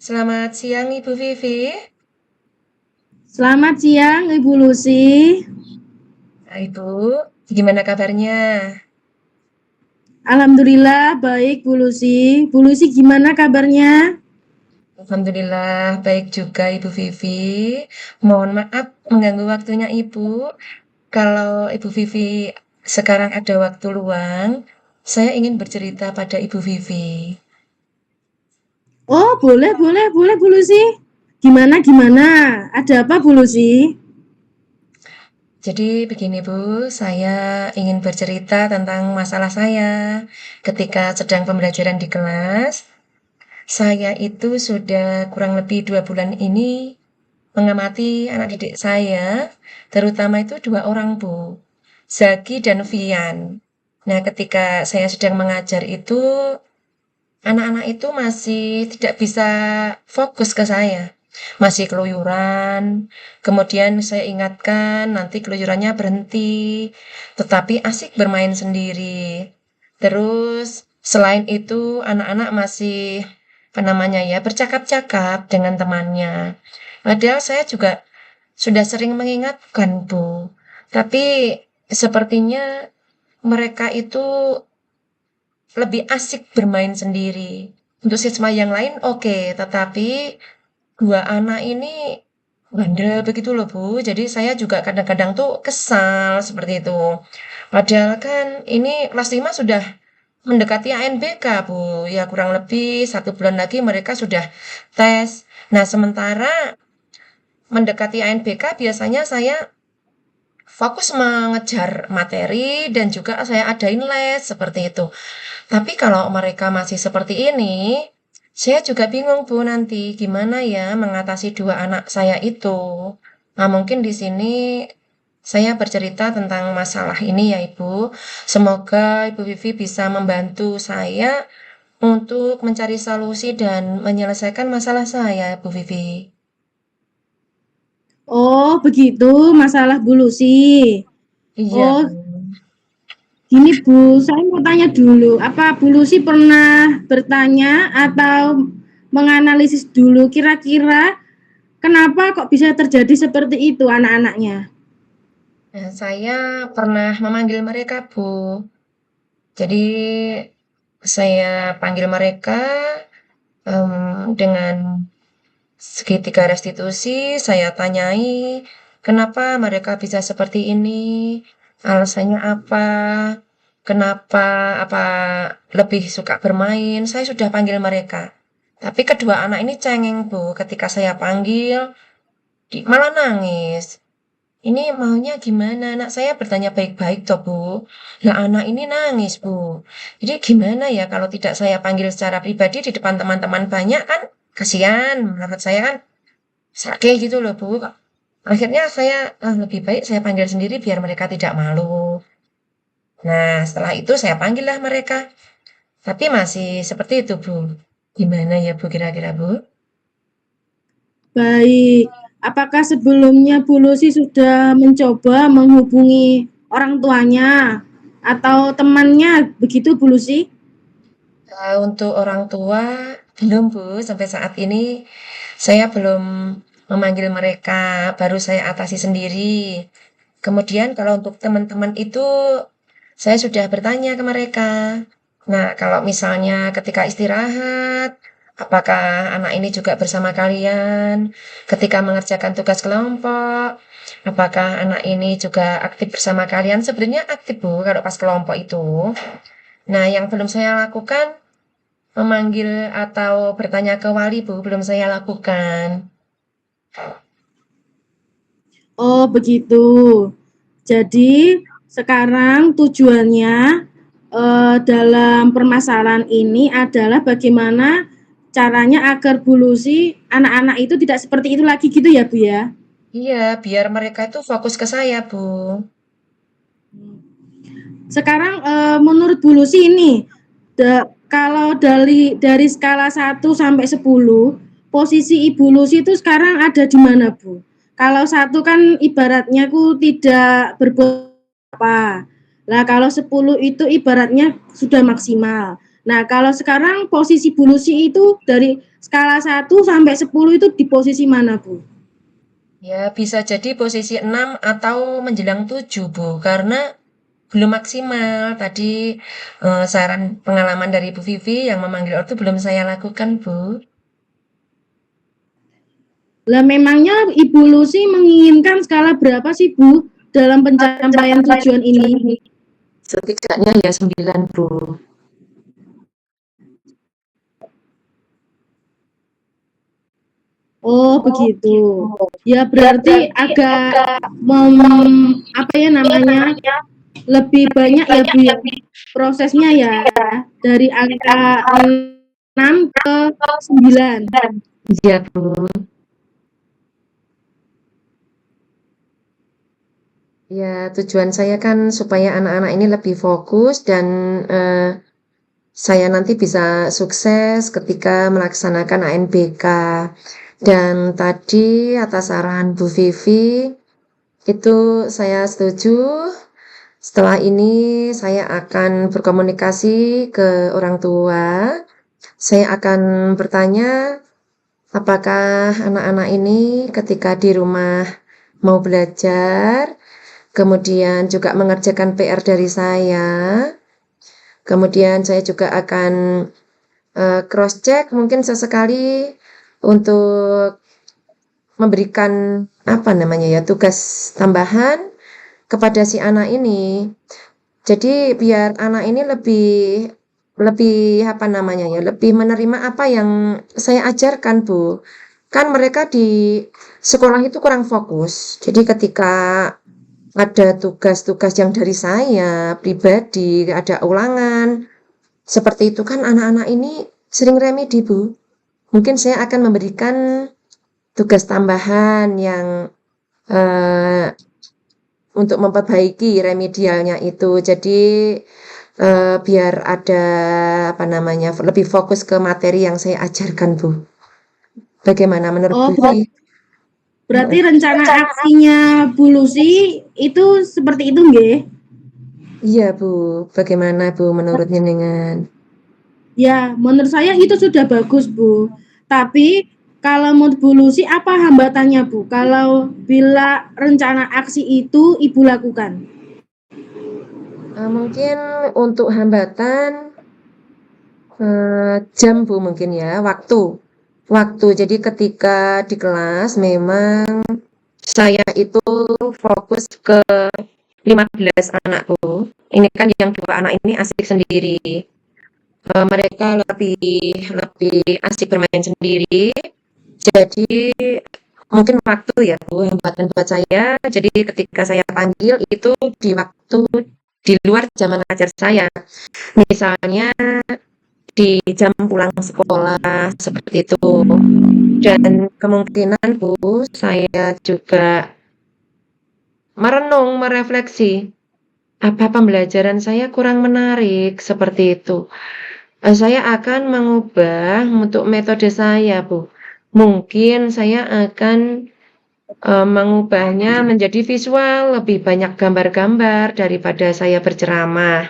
Selamat siang Ibu Vivi. Selamat siang, Ibu Lucy. Ibu, gimana kabarnya? Alhamdulillah baik, Bu Lucy. Bu Lucy gimana kabarnya? Alhamdulillah baik juga Ibu Vivi. Mohon maaf mengganggu waktunya Ibu. Kalau Ibu Vivi sekarang ada waktu luang, saya ingin bercerita pada Ibu Vivi. Oh, boleh, boleh, boleh, Bu Lucy. Gimana, gimana? Ada apa, Bu Lucy? Jadi begini Bu, saya ingin bercerita tentang masalah saya ketika sedang pembelajaran di kelas. Saya itu sudah kurang lebih 2 bulan ini mengamati anak didik saya, terutama itu 2 orang, Bu, Zaki dan Vian. Nah, ketika saya sedang mengajar itu, anak-anak itu masih tidak bisa fokus ke saya. Masih keluyuran, kemudian saya ingatkan nanti keluyurannya berhenti, tetapi asik bermain sendiri. Terus selain itu anak-anak masih apa namanya ya, bercakap-cakap dengan temannya. Padahal saya juga sudah sering mengingatkan, Bu. Tapi sepertinya mereka itu lebih asik bermain sendiri. Untuk siswa yang lain oke, tetapi 2 anak ini bandel begitu loh, Bu. Jadi saya juga kadang-kadang tuh kesal seperti itu. Padahal kan ini kelas 5 sudah mendekati ANBK, Bu. Ya kurang lebih 1 bulan lagi mereka sudah tes. Nah, sementara mendekati ANBK biasanya saya fokus mengejar materi dan juga saya adain les seperti itu. Tapi kalau mereka masih seperti ini, saya juga bingung Bu nanti gimana ya mengatasi 2 anak saya itu. Nah, mungkin di sini saya bercerita tentang masalah ini ya Ibu. Semoga Ibu Vivi bisa membantu saya untuk mencari solusi dan menyelesaikan masalah saya, Bu Vivi. Oh, begitu masalah Bu Lucy. Iya, Oh, Bu. gini Bu, saya mau tanya dulu. Apa Bu Lucy pernah bertanya atau menganalisis dulu kira-kira kenapa kok bisa terjadi seperti itu anak-anaknya? Nah, saya pernah memanggil mereka, Bu. Jadi saya panggil mereka dengan segitiga restitusi, saya tanyai kenapa mereka bisa seperti ini, alasannya apa, kenapa, apa lebih suka bermain. Saya sudah panggil mereka. Tapi kedua anak ini cengeng, Bu. Ketika saya panggil, malah nangis. Ini maunya gimana? Anak saya bertanya baik-baik toh, Bu. Lah anak ini nangis, Bu. Jadi gimana ya kalau tidak saya panggil secara pribadi di depan teman-teman banyak kan kasihan. Menurut saya kan sakit gitu loh, Bu. Akhirnya saya lebih baik saya panggil sendiri biar mereka tidak malu. Nah, setelah itu saya panggil lah mereka. Tapi masih seperti itu, Bu. Gimana ya, Bu, kira-kira, Bu? Baik, apakah sebelumnya Bu Lucy sudah mencoba menghubungi orang tuanya atau temannya begitu Bu Lucy? Untuk orang tua belum, Bu, sampai saat ini saya belum memanggil mereka, baru saya atasi sendiri. Kemudian kalau untuk teman-teman itu saya sudah bertanya ke mereka. Nah, kalau misalnya ketika istirahat, apakah anak ini juga bersama kalian? Ketika mengerjakan tugas kelompok, apakah anak ini juga aktif bersama kalian? Sebenarnya aktif, Bu, kalau pas kelompok itu. Nah, yang belum saya lakukan memanggil atau bertanya ke wali, Bu, belum saya lakukan. Oh, begitu. Jadi sekarang tujuannya dalam permasalahan ini adalah bagaimana caranya agar Bu Lucy anak-anak itu tidak seperti itu lagi gitu ya Bu ya? Iya, biar mereka itu fokus ke saya, Bu. Sekarang menurut Bu Lucy ini kalau dari skala 1 sampai 10 posisi Ibu Lucy itu sekarang ada di mana Bu? Kalau 1 kan ibaratnya ku tidak berbuat apa. Lah kalau 10 itu ibaratnya sudah maksimal. Nah, kalau sekarang posisi Bu Lucy itu dari skala 1 sampai 10 itu di posisi mana, Bu? Ya, bisa jadi posisi 6 atau menjelang 7, Bu, karena belum maksimal. Tadi saran pengalaman dari Bu Vivi yang memanggil ortu belum saya lakukan, Bu. Lah memangnya Ibu Lucy menginginkan skala berapa sih, Bu, dalam pencapaian tujuan ini? Setidaknya ya 9, Bu. Oh, begitu. Ya berarti agak apa ya namanya, lebih banyak ya, Bu, ya, prosesnya ya, dari angka 6 ke 9. Iya, Bu. Ya, tujuan saya kan supaya anak-anak ini lebih fokus dan saya nanti bisa sukses ketika melaksanakan ANBK. Dan tadi atas arahan Bu Vivi, itu saya setuju. Setelah ini saya akan berkomunikasi ke orang tua. Saya akan bertanya apakah anak-anak ini ketika di rumah mau belajar, kemudian juga mengerjakan PR dari saya. Kemudian saya juga akan cross check mungkin sesekali untuk memberikan apa namanya ya, tugas tambahan kepada si anak ini. Jadi biar anak ini lebih lebih apa namanya ya, lebih menerima apa yang saya ajarkan, Bu. Kan mereka di sekolah itu kurang fokus. Jadi ketika ada tugas-tugas yang dari saya pribadi, ada ulangan, seperti itu kan anak-anak ini sering remedi, Bu. Mungkin saya akan memberikan tugas tambahan yang eh, untuk memperbaiki remedialnya itu. Jadi biar ada apa namanya lebih fokus ke materi yang saya ajarkan, Bu. Bagaimana menurut Oh, Bu Vivi? berarti rencana aksinya Bu Lucy itu seperti itu nggih? Iya, Bu. Bagaimana, Bu, menurut jenengan? Ya, menurut saya itu sudah bagus, Bu. Tapi kalau menurut Bu Lucy apa hambatannya, Bu? Kalau bila rencana aksi itu Ibu lakukan? Mungkin untuk hambatan jam, Bu, mungkin ya, waktu. Waktu. Jadi ketika di kelas memang saya itu fokus ke 15 anak, Bu. Ini kan yang 2 anak ini asik sendiri. Mereka lebih lebih asik bermain sendiri. Jadi mungkin waktu ya, Bu, hambatan buat saya. Jadi ketika saya panggil itu di waktu di luar jam mengajar saya. Misalnya di jam pulang sekolah seperti itu. Dan kemungkinan, Bu, saya juga merenung, merefleksi, apa pembelajaran saya kurang menarik seperti itu. Saya akan mengubah untuk metode saya, Bu. Mungkin saya akan mengubahnya menjadi visual, lebih banyak gambar-gambar daripada saya berceramah.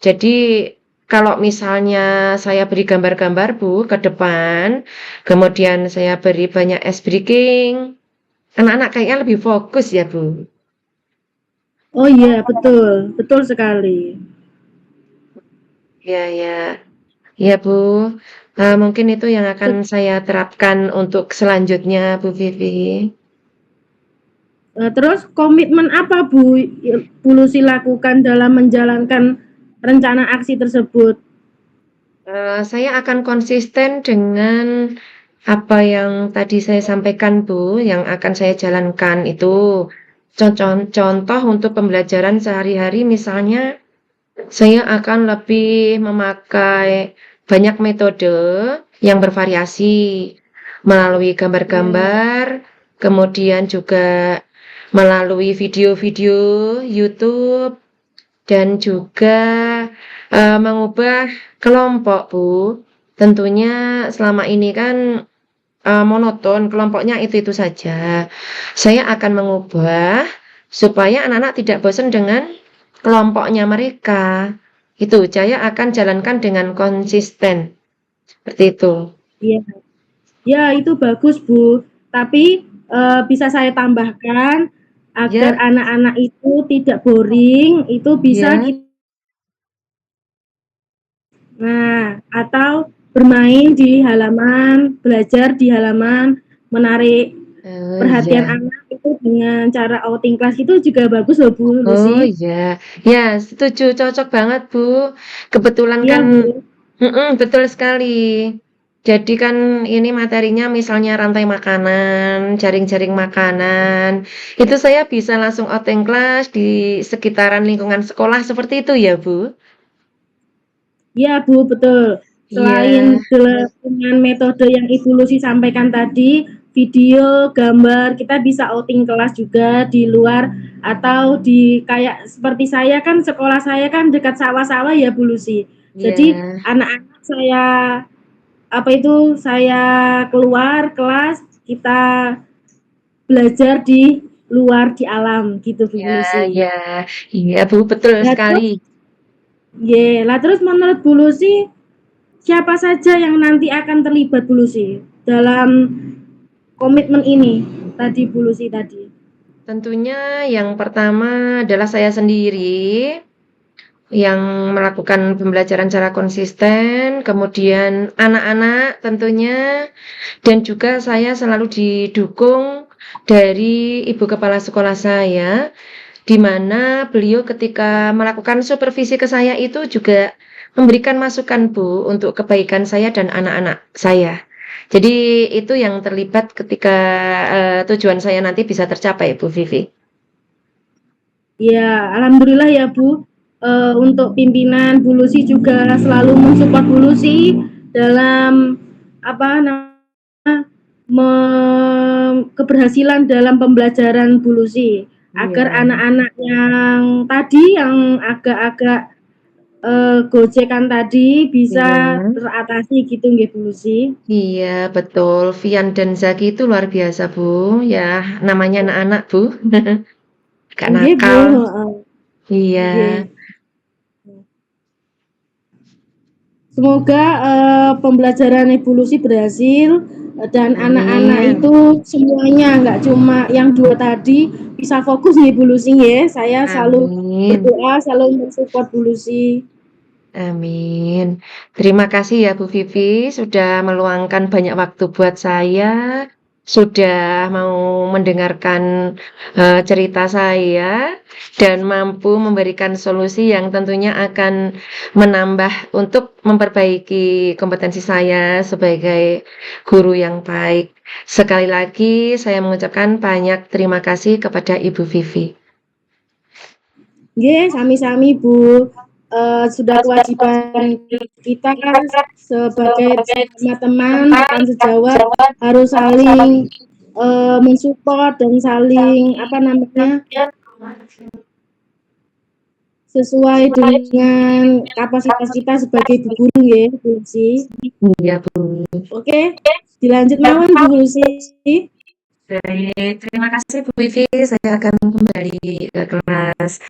Jadi kalau misalnya saya beri gambar-gambar, Bu, ke depan, kemudian saya beri banyak ice breaking, anak-anak kayaknya lebih fokus ya, Bu. Oh iya, betul. Betul sekali. Ya, ya. Ya, Bu. Mungkin itu yang akan saya terapkan untuk selanjutnya, Bu Vivi. Terus komitmen apa Bu Lucy lakukan dalam menjalankan rencana aksi tersebut? Saya akan konsisten dengan apa yang tadi saya sampaikan, Bu, yang akan saya jalankan itu. Contoh untuk pembelajaran sehari-hari, misalnya saya akan lebih memakai banyak metode yang bervariasi melalui gambar-gambar, kemudian juga melalui video-video YouTube dan juga mengubah kelompok, Bu. Tentunya selama ini kan monoton, kelompoknya itu-itu saja. Saya akan mengubah supaya anak-anak tidak bosan dengan kelompoknya mereka. itu saya akan jalankan dengan konsisten, seperti itu. Iya. Ya, itu bagus, Bu. Tapi bisa saya tambahkan agar Ya, anak-anak itu tidak boring, itu bisa ya, kita, nah, atau bermain di halaman, belajar di halaman, menarik oh perhatian iya, anak itu dengan cara outing class itu juga bagus loh Bu oh Lucy. iya, ya setuju, cocok banget Bu. Kebetulan Iya kan, Bu. betul sekali. Jadi kan ini materinya misalnya rantai makanan, jaring-jaring makanan, itu saya bisa langsung outing class di sekitaran lingkungan sekolah seperti itu ya Bu? Iya Bu, betul. Selain Iya, dengan metode yang Ibu Lucy sampaikan tadi, video, gambar, kita bisa outing kelas juga di luar atau di kayak seperti saya kan sekolah saya kan dekat sawah-sawah ya Bu Lucy. Jadi iya. anak-anak saya apa itu saya keluar kelas kita belajar di luar di alam gitu Bu Ya, Lucy. ya, iya Bu, betul Nah, sekali. terus, lah terus menurut Bu Lucy siapa saja yang nanti akan terlibat Bu Lucy dalam komitmen ini tadi Bu Lucy tadi? Tentunya yang pertama adalah saya sendiri yang melakukan pembelajaran secara konsisten, kemudian anak-anak tentunya, dan juga saya selalu didukung dari ibu kepala sekolah saya, di mana beliau ketika melakukan supervisi ke saya itu juga memberikan masukan Bu untuk kebaikan saya dan anak-anak saya. Jadi itu yang terlibat ketika tujuan saya nanti bisa tercapai Bu Vivi. Ya, alhamdulillah ya Bu. Untuk pimpinan Bu Lucy juga selalu mensupport Bu Lucy dalam apa namanya keberhasilan dalam pembelajaran Bu Lucy agar Iya, anak-anak yang tadi yang agak-agak gojekan tadi bisa iya, teratasi gitu nggih Bu Lucy. iya betul. Vian dan Zaki itu luar biasa Bu. Ya namanya anak-anak Bu, gak Nggih Bu, nakal. heeh. Iya, Nggih. Semoga pembelajaran evolusi berhasil dan anak-anak amin, itu semuanya nggak cuma yang dua tadi bisa fokus nih Bu Lucy ya. Saya selalu amin. berdoa, selalu mensupport Bu Lucy. Amin. Terima kasih ya Bu Vivi sudah meluangkan banyak waktu buat saya, sudah mau mendengarkan cerita saya dan mampu memberikan solusi yang tentunya akan menambah untuk memperbaiki kompetensi saya sebagai guru yang baik. Sekali lagi saya mengucapkan banyak terima kasih kepada Ibu Vivi. Nggih, sami-sami Bu. Sudah kewajiban kita sebagai sesama teman, rekan sejawat harus saling mensupport dan saling apa namanya sesuai dengan kapasitas kita sebagai Bu Guru ya, Bu Lucy. Iya Bu. Oke, dilanjut mawon Bu Lucy. Baik, terima kasih Bu Vivi. Saya akan kembali ke kelas.